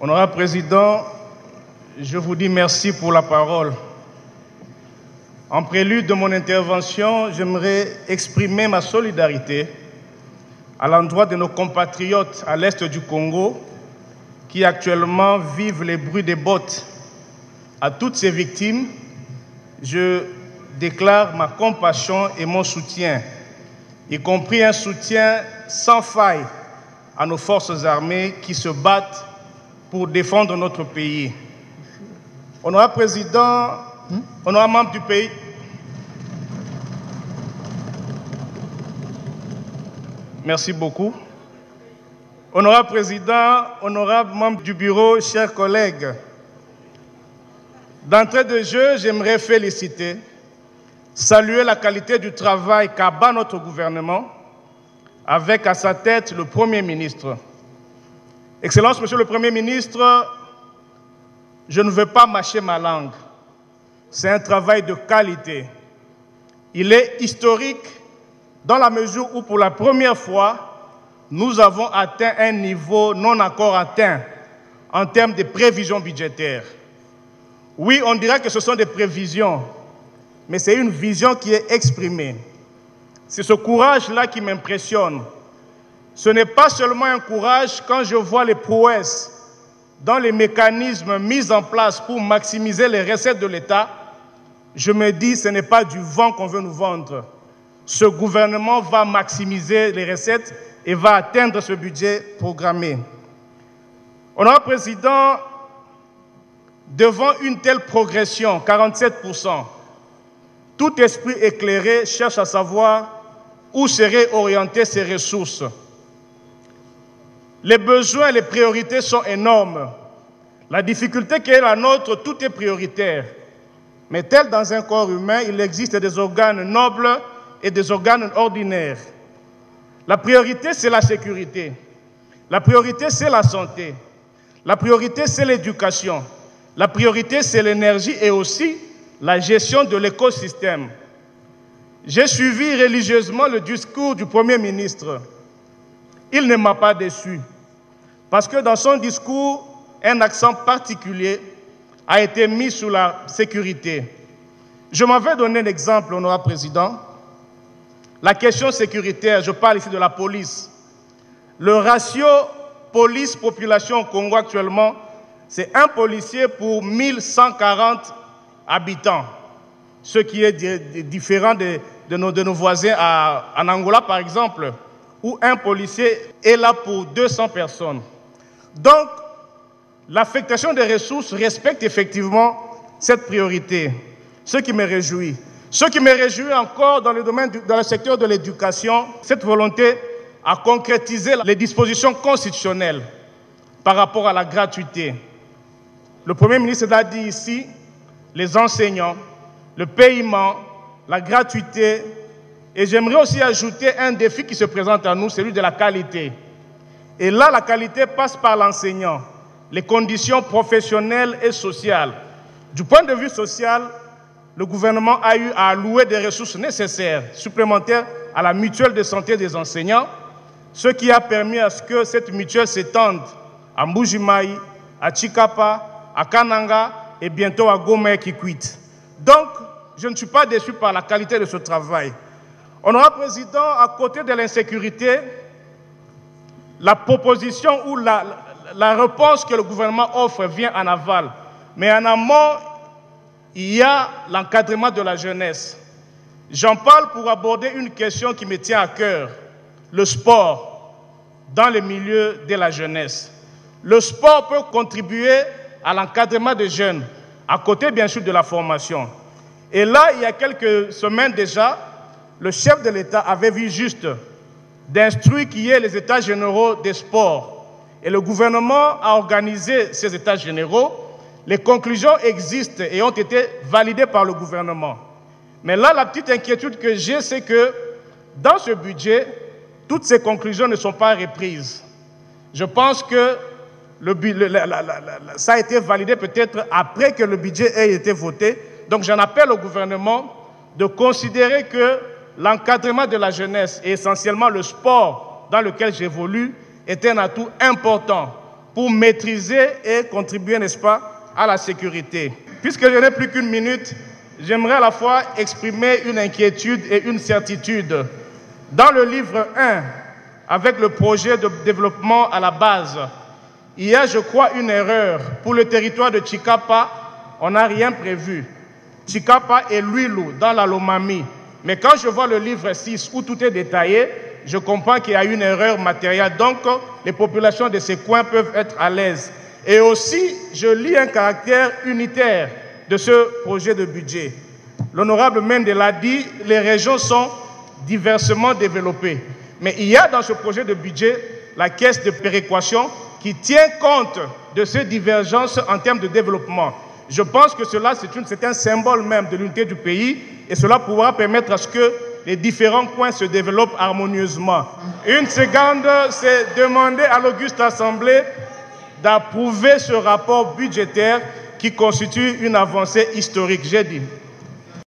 Honorable Président, je vous dis merci pour la parole. En prélude de mon intervention, j'aimerais exprimer ma solidarité à l'endroit de nos compatriotes à l'est du Congo qui actuellement vivent les bruits des bottes. À toutes ces victimes, je déclare ma compassion et mon soutien, y compris un soutien sans faille à nos forces armées qui se battent pour défendre notre pays. Honorable Président, honorable membre du pays, merci beaucoup. Honorable Président, honorable membre du bureau, chers collègues, d'entrée de jeu, j'aimerais féliciter, saluer la qualité du travail qu'abat notre gouvernement, avec à sa tête le Premier ministre. Excellence, Monsieur le Premier ministre, je ne veux pas mâcher ma langue. C'est un travail de qualité. Il est historique dans la mesure où, pour la première fois, nous avons atteint un niveau non encore atteint en termes de prévisions budgétaires. Oui, on dirait que ce sont des prévisions, mais c'est une vision qui est exprimée. C'est ce courage-là qui m'impressionne. Ce n'est pas seulement un courage quand je vois les prouesses dans les mécanismes mis en place pour maximiser les recettes de l'État. Je me dis, ce n'est pas du vent qu'on veut nous vendre. Ce gouvernement va maximiser les recettes et va atteindre ce budget programmé. Honorable Président, devant une telle progression, 47%, tout esprit éclairé cherche à savoir où seraient orientées ces ressources. Les besoins et les priorités sont énormes. La difficulté qui est la nôtre, tout est prioritaire. Mais tel dans un corps humain, il existe des organes nobles et des organes ordinaires. La priorité, c'est la sécurité. La priorité, c'est la santé. La priorité, c'est l'éducation. La priorité, c'est l'énergie et aussi la gestion de l'écosystème. J'ai suivi religieusement le discours du Premier ministre. Il ne m'a pas déçu, parce que dans son discours, un accent particulier a été mis sur la sécurité. Je m'avais donné l'exemple, honorable Président. La question sécuritaire, je parle ici de la police. Le ratio police-population au Congo actuellement, c'est un policier pour 1140 habitants, ce qui est différent de nos voisins en Angola, par exemple, où un policier est là pour 200 personnes. Donc, l'affectation des ressources respecte effectivement cette priorité, ce qui me réjouit. Ce qui me réjouit encore dans le secteur de l'éducation, cette volonté à concrétiser les dispositions constitutionnelles par rapport à la gratuité. Le Premier ministre l'a dit ici, les enseignants, le paiement, la gratuité. Et j'aimerais aussi ajouter un défi qui se présente à nous, celui de la qualité. Et là, la qualité passe par l'enseignant, les conditions professionnelles et sociales. Du point de vue social, le gouvernement a eu à allouer des ressources nécessaires, supplémentaires à la mutuelle de santé des enseignants, ce qui a permis à ce que cette mutuelle s'étende à Mbujimayi, à Chikapa, à Kananga et bientôt à Goma et Kikwit. Donc, je ne suis pas déçu par la qualité de ce travail. Honorable Président, à côté de l'insécurité, la proposition ou la réponse que le gouvernement offre vient en aval. Mais en amont, il y a l'encadrement de la jeunesse. J'en parle pour aborder une question qui me tient à cœur, le sport dans les milieux de la jeunesse. Le sport peut contribuer à l'encadrement des jeunes, à côté bien sûr de la formation. Et là, il y a quelques semaines déjà, le chef de l'État avait vu juste d'instruire qu'il y ait les états généraux des sports. Et le gouvernement a organisé ces états généraux. Les conclusions existent et ont été validées par le gouvernement. Mais là, la petite inquiétude que j'ai, c'est que dans ce budget, toutes ces conclusions ne sont pas reprises. Je pense que ça a été validé peut-être après que le budget ait été voté. Donc j'en appelle au gouvernement de considérer que l'encadrement de la jeunesse et essentiellement le sport dans lequel j'évolue est un atout important pour maîtriser et contribuer, n'est-ce pas, à la sécurité. Puisque je n'ai plus qu'une minute, j'aimerais à la fois exprimer une inquiétude et une certitude. Dans le livre 1, avec le projet de développement à la base, il y a, je crois, une erreur. Pour le territoire de Chikapa, on n'a rien prévu. Chikapa et Luilu, dans la Lomami. Mais quand je vois le livre 6, où tout est détaillé, je comprends qu'il y a une erreur matérielle. Donc, les populations de ces coins peuvent être à l'aise. Et aussi, je lis un caractère unitaire de ce projet de budget. L'honorable Mende l'a dit, les régions sont diversement développées. Mais il y a dans ce projet de budget la caisse de péréquation qui tient compte de ces divergences en termes de développement. Je pense que cela, c'est un symbole même de l'unité du pays et cela pourra permettre à ce que les différents coins se développent harmonieusement. Une seconde, c'est demander à l'Auguste Assemblée d'approuver ce rapport budgétaire qui constitue une avancée historique, j'ai dit.